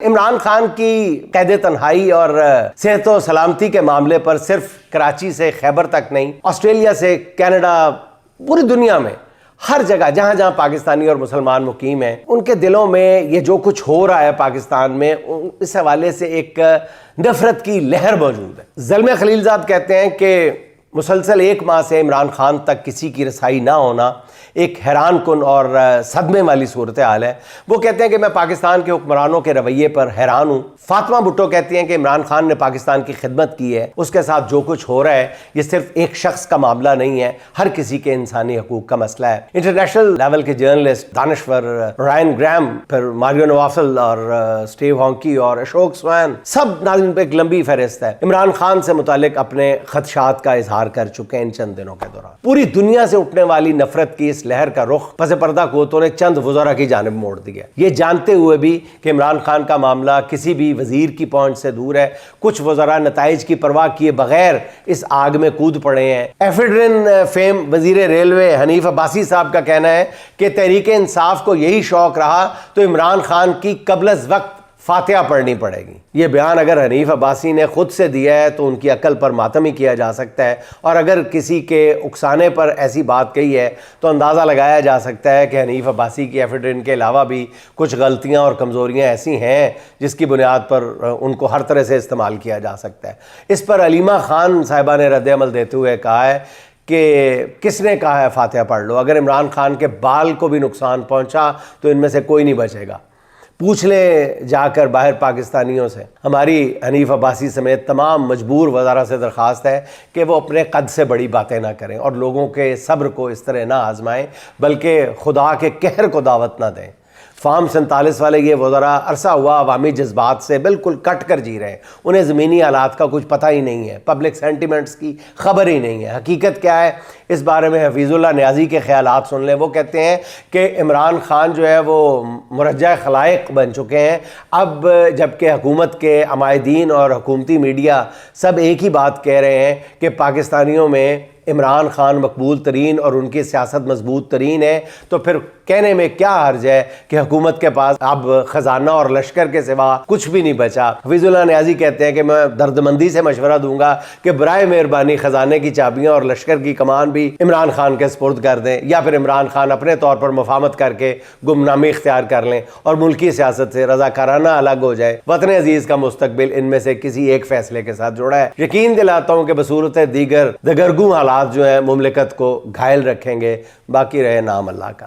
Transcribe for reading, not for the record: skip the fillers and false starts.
इमरान खान की कैद तन्हाई और सेहत व सलामती के मामले पर सिर्फ कराची से खैबर तक नहीं, ऑस्ट्रेलिया से कनाडा, पूरी दुनिया में हर जगह जहां जहां पाकिस्तानी और मुसलमान मुकीम हैं, उनके दिलों में ये जो कुछ हो रहा है पाकिस्तान में, इस हवाले से एक नफरत की लहर मौजूद है। ज़ल्मे खलीलज़ाद कहते हैं कि मुसलसल 1 माह से इमरान खान तक किसी की रसाई ना होना एक हैरान कुन और सदमे वाली सूरत हाल है। वो कहते हैं कि मैं पाकिस्तान के हुक्मरानों के रवैये पर हैरान हूँ। फातिमा भुट्टो कहती हैं कि इमरान खान ने पाकिस्तान की खिदमत की है, उसके साथ जो कुछ हो रहा है ये सिर्फ एक शख्स का मामला नहीं है, हर किसी के इंसानी हकूक का मसला है। इंटरनेशनल लेवल के जर्नलिस्ट दानिश्वर, रायन ग्राहम, फिर मारियो नवाफिल और स्टीव हॉन्की और अशोक स्वैन, सब नाज़रीन पे एक लंबी फहरिस्त है, इमरान खान से मुतालिक अपने खदशात का इजहार कर चुके हैं इन चंद दिनों के दौरान। पूरी दुनिया से उठने वाली नफरत की इस लहर का रुख पसे पर्दा कुव्वतों ने चंद वज़रा की जानिब मोड़ दिया, ये जानते हुए भी कि इमरान खान का मामला किसी भी वजीर की पहुंच से दूर है। कुछ वज़रा नताइज की परवाह किए बगैर इस आग में कूद पड़े हैं। एफिड्रिन फेम वजीर रेलवे हनीफ अब्बासी साहब का कहना है कि तहरीक इंसाफ को यही शौक रहा तो इमरान खान की कबल वक्त फातिहा पढ़नी पड़ेगी। ये बयान अगर हनीफ अब्बासी ने खुद से दिया है तो उनकी अकल पर मातम ही किया जा सकता है, और अगर किसी के उकसाने पर ऐसी बात कही है तो अंदाज़ा लगाया जा सकता है कि हनीफ अब्बासी की एफिडेविट के अलावा भी कुछ गलतियां और कमज़ोरियां ऐसी हैं जिसकी बुनियाद पर उनको हर तरह से इस्तेमाल किया जा सकता है। इस पर अलीमा खान साहिबा ने रद्द-ए-अमल देते हुए कहा है कि किसने कहा है फातिहा पढ़ लो, अगर इमरान खान के बाल को भी नुकसान पहुँचा तो इनमें से कोई नहीं बचेगा। पूछ ले जाकर बाहर पाकिस्तानियों से। हमारी हनीफ अब्बासी समेत तमाम मजबूर वज़ारा से दरख्वास्त है कि वो अपने कद से बड़ी बातें ना करें और लोगों के सब्र को इस तरह ना आजमाएं, बल्कि खुदा के कहर को दावत ना दें। फार्म 47 वाले ये वज़रा अरसा हुआ अवामी जज्बात से बिल्कुल कट कर जी रहे हैं। उन्हें ज़मीनी हालात का कुछ पता ही नहीं है, पब्लिक सेंटिमेंट्स की खबर ही नहीं है। हकीकत क्या है इस बारे में हफीज़ुल्लाह न्याज़ी के ख्यालात सुन लें। वो कहते हैं कि इमरान खान जो है वो मुरज्जा खलाइक बन चुके हैं अब, जबकि हुकूमत के अमायदीन और हुकूमती मीडिया सब एक ही बात कह रहे हैं कि पाकिस्तानियों में इमरान खान मकबूल तरीन और उनकी सियासत मजबूत तरीन है, तो फिर कहने में क्या हर्ज है कि हुकूमत के पास अब खजाना और लश्कर के सिवा कुछ भी नहीं बचा। हफीज़ुल्लाह न्याज़ी कहते हैं कि मैं दर्दमंदी से मशवरा दूंगा कि बराए मेहरबानी खजाने की चाबियां और लश्कर की कमान भी इमरान खान के सुपुर्द कर दें, या फिर इमरान खान अपने तौर पर मुफाहमत करके गुमनामी इख्तियार कर लें और मुल्की सियासत से रज़ाकाराना अलग हो जाए। वतन अजीज़ का मुस्तकबिल इनमें से किसी एक फैसले के साथ जुड़ा है। यकीन दिलाता हूँ कि बसूरत दीगर दगरगू हालात जो है मुमलिकत को घायल रखेंगे, बाकी रहे नाम अल्लाह का।